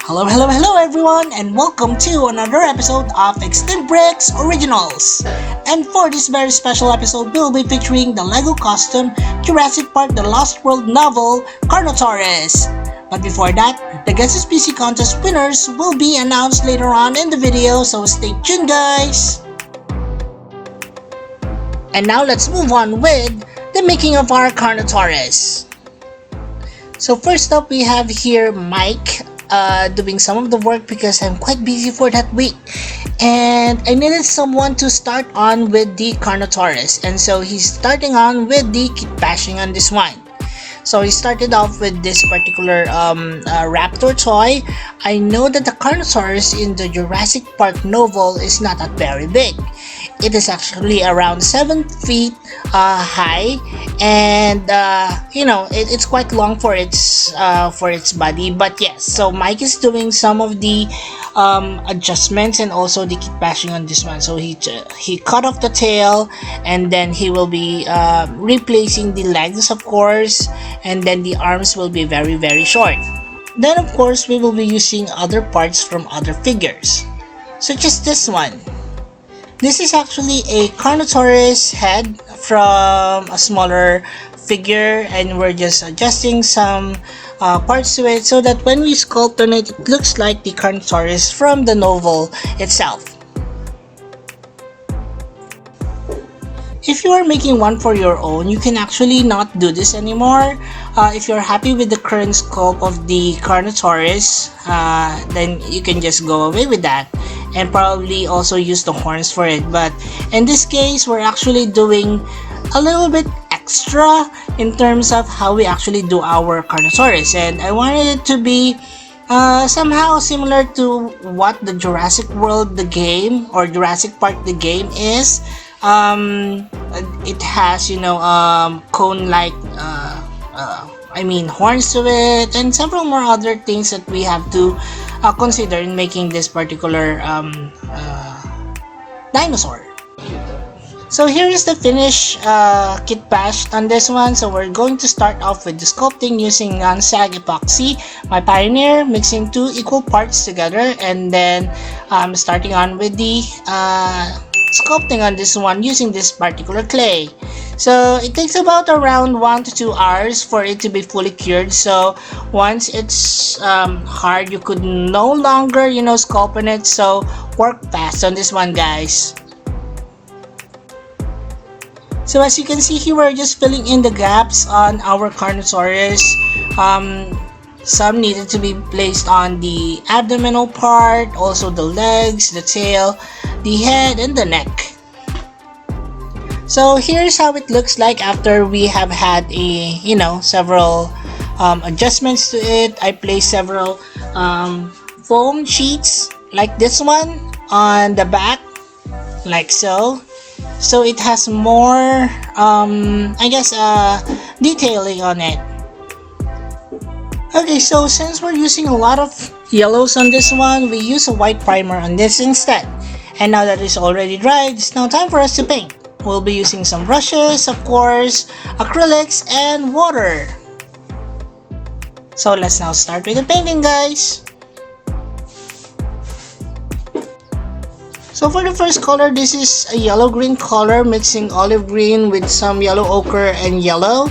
Hello everyone, and welcome to another episode of Extinct Bricks Originals. And for this very special episode, we'll be featuring the LEGO custom Jurassic Park The Lost World novel, Carnotaurus. But before that, the Guess This PC contest winners will be announced later on in the video, so stay tuned guys! And now let's move on with the making of our Carnotaurus. So first up, we have here Mike doing some of the work because I'm quite busy for that week, and I needed someone to start on with the Carnotaurus, and so he's starting on with the Kitbashing on this one. So he started off with this particular raptor toy. I know that the Carnotaurus in the Jurassic Park novel is not that very big. It is actually around 7 feet high, and it's quite long for its body. But yes, so Mike is doing some of the adjustments and also the kitbashing on this one. So he cut off the tail, and then he will be replacing the legs, of course, and then the arms will be very short. Then of course we will be using other parts from other figures, such as this one. This is actually a Carnotaurus head from a smaller figure, and we're just adjusting some parts to it so that when we sculpt on it, it looks like the Carnotaurus from the novel itself. If you are making one for your own, you can actually not do this anymore. If you're happy with the current sculpt of the Carnotaurus, then you can just go away with that and probably also use the horns for it. But in this case, we're actually doing a little bit extra in terms of how we actually do our Carnotaurus, and I wanted it to be somehow similar to what the Jurassic World the game or Jurassic Park the game is. It has cone-like horns to it, and several more other things that we have to consider in making this particular dinosaur. So here is the finished kit bash on this one. So we're going to start off with the sculpting using non-sag epoxy, my Pioneer, mixing 2 equal parts together, and then starting on with the sculpting on this one using this particular clay. So it takes about around 1 to 2 hours for it to be fully cured. So once it's hard, you could no longer sculpt on it, so work fast on this one guys. So as you can see here, we're just filling in the gaps on our Carnotaurus. Some needed to be placed on the abdominal part, also the legs, the tail, the head, and the neck. So here's how it looks like after we have had several adjustments to it. I placed several foam sheets like this one on the back, like so. So it has more detailing on it. Okay, so since we're using a lot of yellows on this one, we use a white primer on this instead. And now that it's already dried, it's now time for us to paint. We'll be using some brushes, of course, acrylics, and water. So let's now start with the painting guys. So for the first color, this is a yellow-green color, mixing olive green with some yellow ochre and yellow.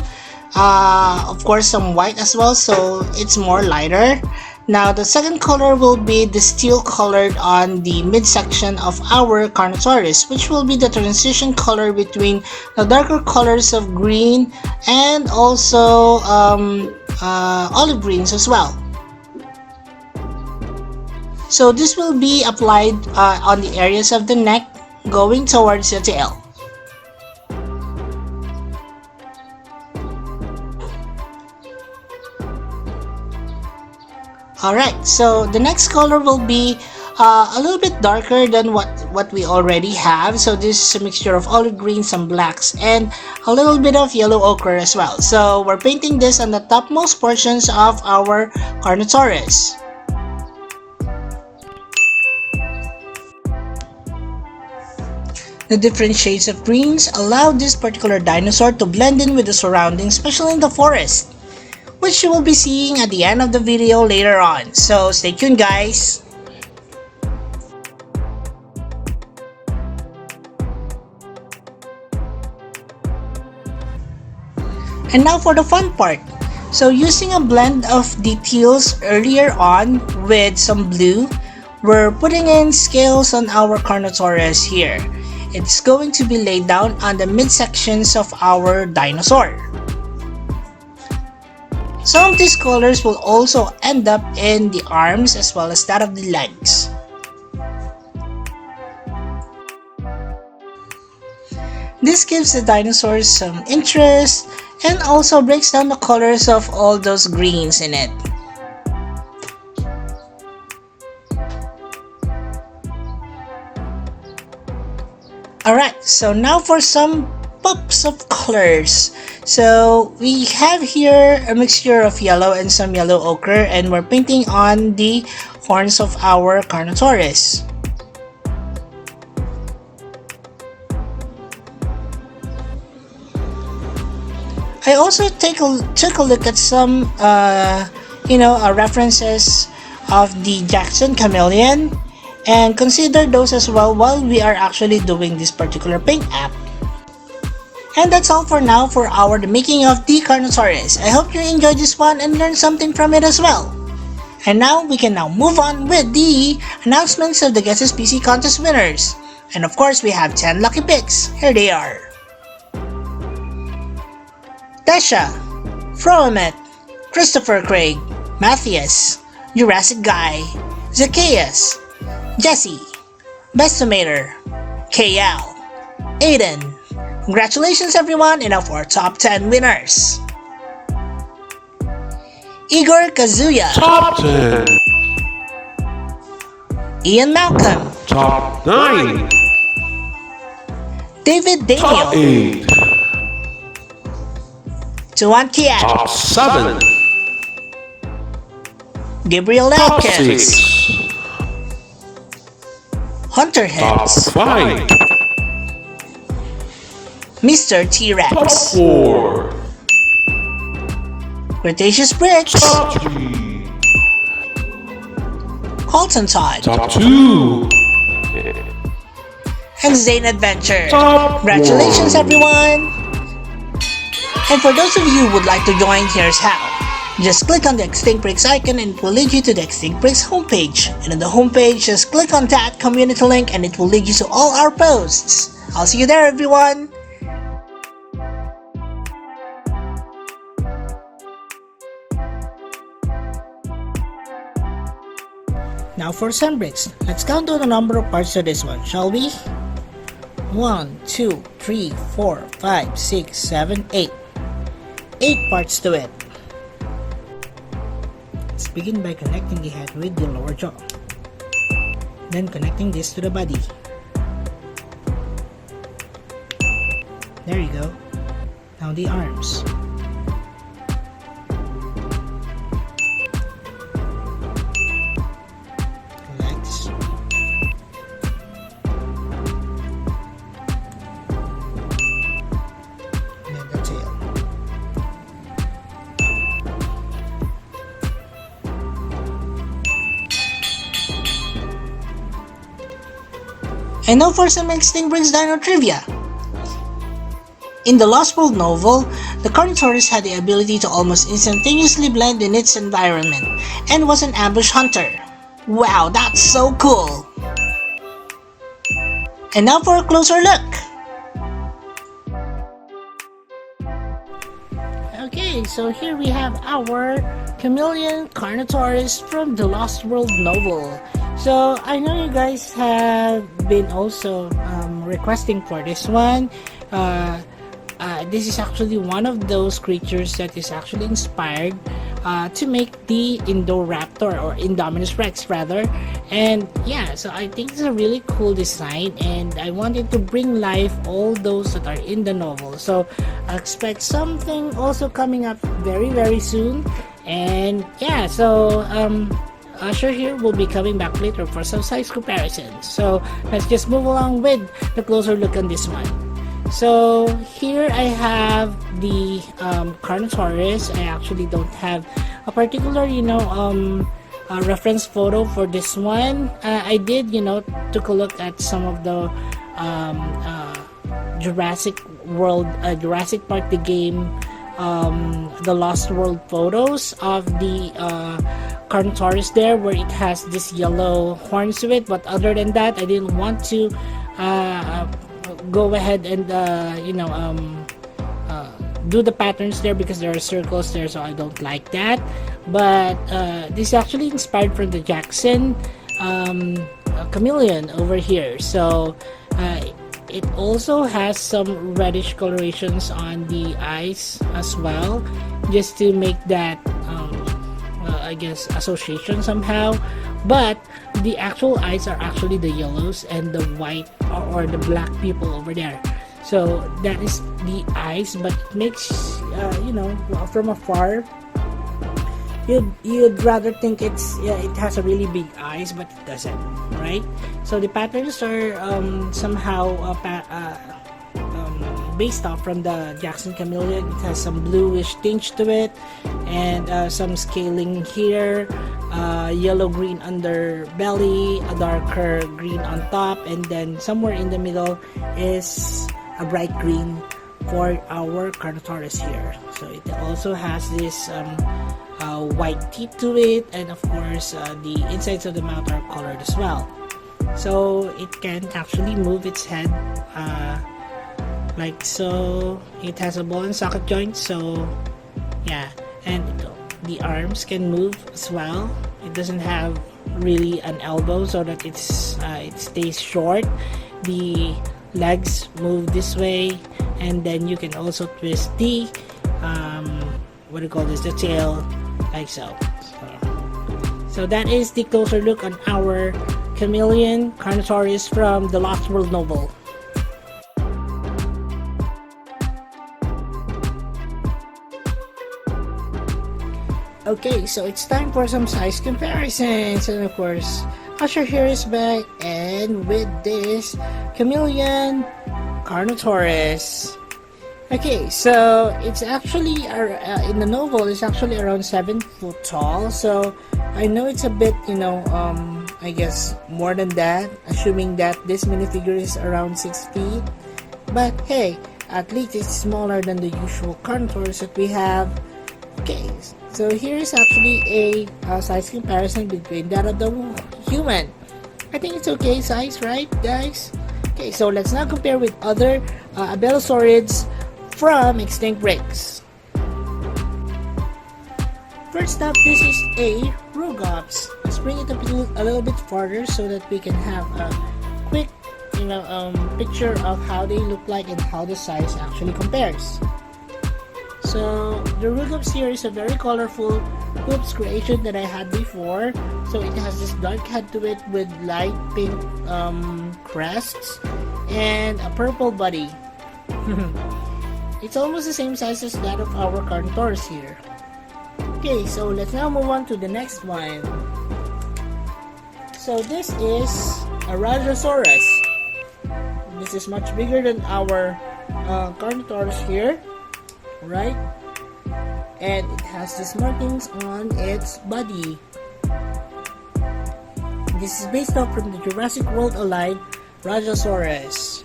Of course some white as well, so it's more lighter. Now the second color will be the steel colored on the midsection of our Carnotaurus, which will be the transition color between the darker colors of green and also olive greens as well. So this will be applied on the areas of the neck going towards the tail. Alright, so the next color will be a little bit darker than what we already have. So this is a mixture of olive green, some blacks, and a little bit of yellow ochre as well. So we're painting this on the topmost portions of our Carnotaurus. The different shades of greens allow this particular dinosaur to blend in with the surroundings, especially in the forest. which you will be seeing at the end of the video later on. So stay tuned, guys. And now for the fun part. So using a blend of details earlier on with some blue, we're putting in scales on our Carnotaurus here. It's going to be laid down on the midsections of our dinosaur. Some of these colors will also end up in the arms as well as that of the legs. This gives the dinosaurs some interest and also breaks down the colors of all those greens in it. Alright, so now for some pops of colors. So we have here a mixture of yellow and some yellow ochre, and we're painting on the horns of our Carnotaurus. I also took a look at some references of the Jackson Chameleon and consider those as well while we are actually doing this particular paint app. And that's all for now for the making of the Carnotaurus. I hope you enjoyed this one and learned something from it as well. And now we can move on with the announcements of the Guess This PC contest winners. And of course we have 10 lucky picks. Here they are. Tasha, Froemet, Christopher Craig, Matthias, Jurassic Guy, Zacchaeus, Jesse, Bestomator, KL, Aiden. Congratulations everyone, enough for our top 10 winners. Igor Kazuya, Top 10. Ian Malcolm, Top 9. David Top Daniel, 8. Tuan Kiak, Top 7. Gabriel Top Elkins, 6. Hunter Top Heads, 5. Mr. Top T-Rex, 4. Cretaceous Bricks, Top 3. Colton Todd, Top 2. and Zane Adventure. Top Congratulations 1. everyone! And for those of you who would like to join, here's how. Just click on the Extinct Bricks icon and it will lead you to the Extinct Bricks homepage. And on the homepage, just click on that community link and it will lead you to all our posts. I'll see you there everyone! Now for some bricks, let's count down the number of parts to this one, shall we? 1, 2, 3, 4, 5, 6, 7, 8. 8 parts to it. Let's begin by connecting the head with the lower jaw. Then connecting this to the body. There you go. Now the arms. Legs. And then the tail. And now for some Extinct Bricks Dino Trivia. In the Lost World novel, the Carnotaurus had the ability to almost instantaneously blend in its environment and was an ambush hunter. Wow, that's so cool! And now for a closer look! Okay, so here we have our Chameleon Carnotaurus from the Lost World novel. So I know you guys have been also requesting for this one. This is actually one of those creatures that is actually inspired to make the Indoraptor, or Indominus Rex rather. And yeah, so I think it's a really cool design and I wanted to bring life all those that are in the novel. So I expect something also coming up very soon. And yeah, so Usher here will be coming back later for some size comparisons. So let's just move along with the closer look on this one. So here I have the Carnotaurus. I actually don't have a particular, reference photo for this one. I did, took a look at some of the Jurassic Park the game, the Lost World photos of the Carnotaurus there, where it has this yellow horns to it. But other than that, I didn't want to go ahead and do the patterns there because there are circles there, so I don't like that. But this is actually inspired from the Jackson chameleon over here. So it also has some reddish colorations on the eyes as well, just to make that I guess association somehow. But the actual eyes are actually the yellows and the white or the black people over there. So that is the eyes, but it makes from afar you'd rather think it has a really big eyes, but it doesn't, right? So the patterns are somehow based off from the Jackson chameleon. It has some bluish tinge to it, and some scaling here, yellow green underbelly, a darker green on top, and then somewhere in the middle is a bright green for our Carnotaurus here. So it also has this white teeth to it, and of course the insides of the mouth are colored as well. So it can actually move its head like so. It has a ball and socket joint, so yeah, and the arms can move as well. It doesn't have really an elbow, so that it stays short. The legs move this way, and then you can also twist the the tail like so. So that is the closer look on our chameleon Carnotaurus from the Lost World novel. Okay, so it's time for some size comparisons, and of course Usher here is back, and with this Chameleon Carnotaurus. Okay, so it's actually in the novel it's actually around 7 foot tall, so I know it's a bit I guess more than that, assuming that this minifigure is around 6 feet, but hey, at least it's smaller than the usual Carnotaurus that we have. Okay, so here is actually a size comparison between that of the human. I think it's okay size, right guys? Okay, so let's now compare with other Abelisaurids from extinct breaks. First up, this is a Rugops. Let's bring it up a little bit farther so that we can have a quick picture of how they look like and how the size actually compares. So the Rugops here is a very colorful Hoops creation that I had before. So it has this dark head to it with light pink crests and a purple body. It's almost the same size as that of our Carnotaurus here. Okay, so let's now move on to the next one. So this is a Rajasaurus. This is much bigger than our Carnotaurus here, right? And it has these markings on its body. This is based off from the Jurassic World Alive Rajasaurus.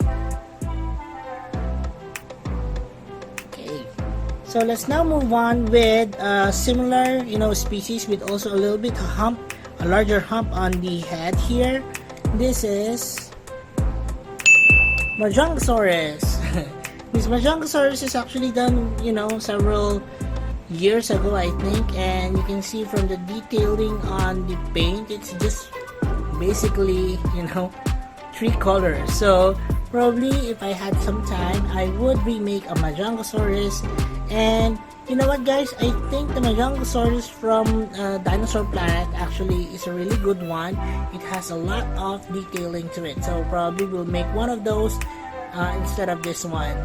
Okay, so let's now move on with a similar, species with also a little bit a larger hump on the head here. This is Majangosaurus. This Majangosaurus is actually done, several years ago, I think, and you can see from the detailing on the paint, it's just basically, 3 colors. So probably if I had some time, I would remake a Majangosaurus. And you know what, guys, I think the Majangosaurus from Dinosaur Planet actually is a really good one. It has a lot of detailing to it, so probably we'll make one of those instead of this one.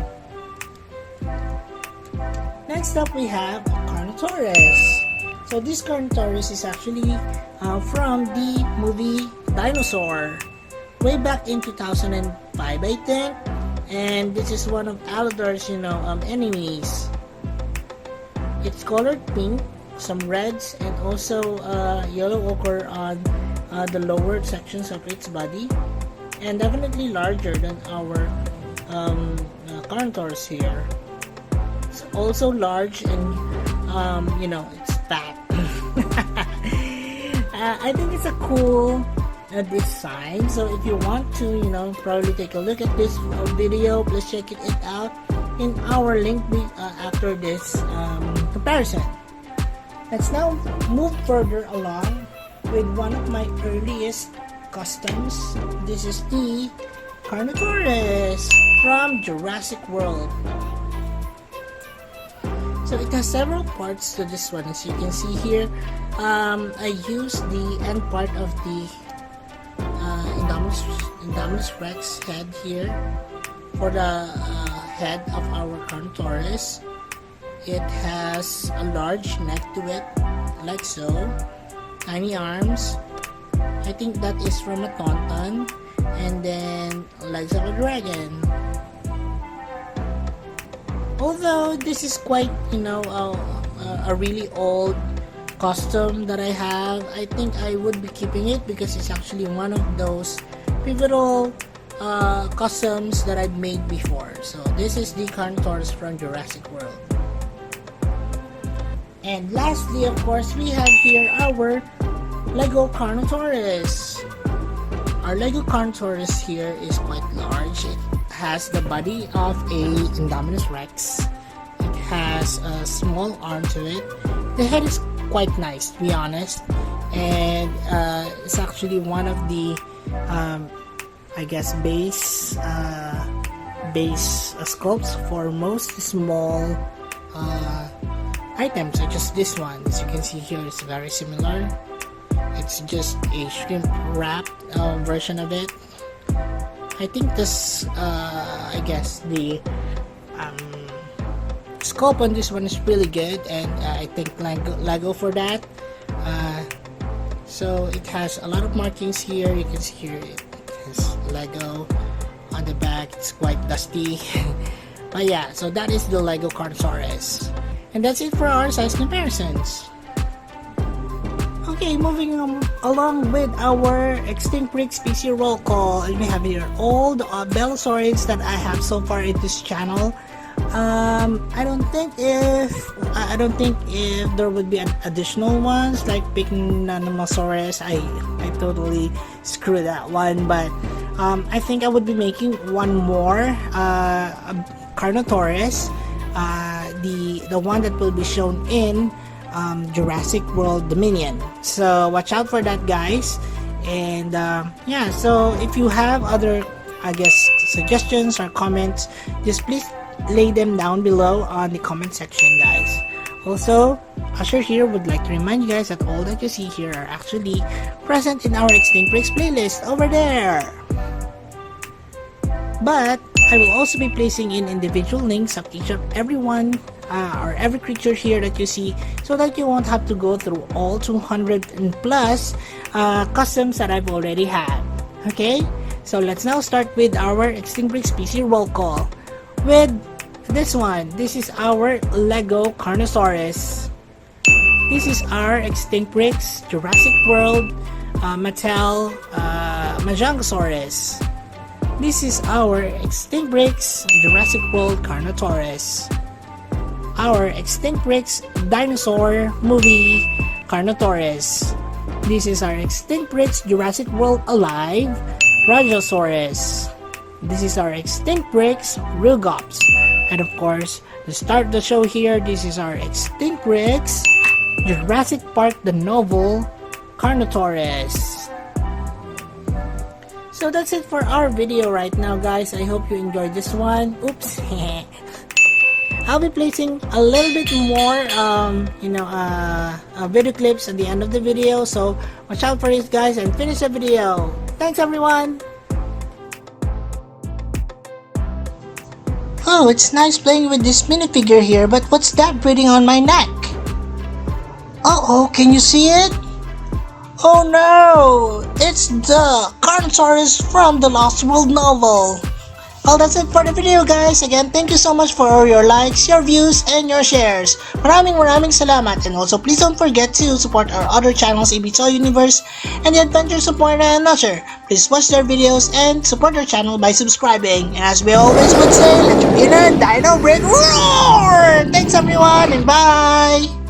Next up, we have Carnotaurus. So this Carnotaurus is actually from the movie Dinosaur, way back in 2005, I think. and this is one of Aladar's, enemies. It's colored pink, some reds, and also yellow ochre on the lower sections of its body, and definitely larger than our Carnotaurus here. It's also large and it's fat. I think it's a cool design. So if you want to, probably take a look at this video, please check it out in our link after this comparison. Let's now move further along with one of my earliest customs. This is the Carnotaurus from Jurassic World. So it has several parts to this one, as you can see here. I used the end part of the Indominus Rex head here for the head of our Carnotaurus. It has a large neck to it, like so. Tiny arms. I think that is from a tauntaun. And then legs of a dragon. Although this is quite, a really old custom that I have, I think I would be keeping it because it's actually one of those pivotal customs that I've made before. So this is the Carnotaurus from Jurassic World. And lastly, of course, we have here our LEGO Carnotaurus. Our LEGO Carnotaurus here is quite large. It has the body of a Indominus Rex. It has a small arm to it. The head is quite nice, to be honest, and it's actually one of the base sculpts for most small items, such as this one. As you can see here, it's very similar. It's just a shrimp wrapped version of it. I think this the sculpt on this one is really good, and I think LEGO for that. So it has a lot of markings here. You can see here it has LEGO on the back. It's quite dusty. But yeah, so that is the LEGO Carnotaurus. And that's it for our size comparisons. Okay, moving along with our Extinct Breed Species roll call. And we have here all the Belosaurids that I have so far in this channel. I don't think if there would be additional ones like Pycnonomosaurus. I totally screwed that one, but I think I would be making one more Carnotaurus, the one that will be shown in Jurassic World Dominion. So watch out for that, guys. And yeah, so if you have other suggestions or comments, just please lay them down below on the comment section, guys. Also, Usher here would like to remind you guys that all that you see here are actually present in our Extinct Breeds playlist over there. But I will also be placing in individual links of each of everyone or every creature here that you see, so that you won't have to go through all 200 and plus customs that I've already had. Okay, so let's now start with our Extinct Breed Species roll call. With this one, this is our LEGO Carnotaurus. This is our Extinct Breeds Jurassic World Mattel Majangosaurus. This is our Extinct Breeds Jurassic World Carnotaurus. Our Extinct Breeds Dinosaur Movie Carnotaurus. This is our Extinct Breeds Jurassic World Alive Rajosaurus. This is our Extinct Breeds Rugops. And of course, to start the show here, this is our Extinct Breeds Jurassic Park the Novel Carnotaurus. So that's it for our video right now, guys. I hope you enjoyed this one. Oops. I'll be placing a little bit more video clips at the end of the video, so watch out for it, guys, and finish the video. Thanks, everyone. Oh, it's nice playing with this minifigure here, but what's that breathing on my neck? Uh-oh, can you see it? Oh no! It's the Carnotaurus from the Lost World novel. Well, that's it for the video, guys. Again, thank you so much for all your likes, your views, and your shares. Maraming salamat. And also, please don't forget to support our other channels, Ijptlw Universe and the Adventures of Moira and Nusher. Please watch their videos and support their channel by subscribing. And as we always would say, let your inner dino brain roar! Thanks everyone, and bye!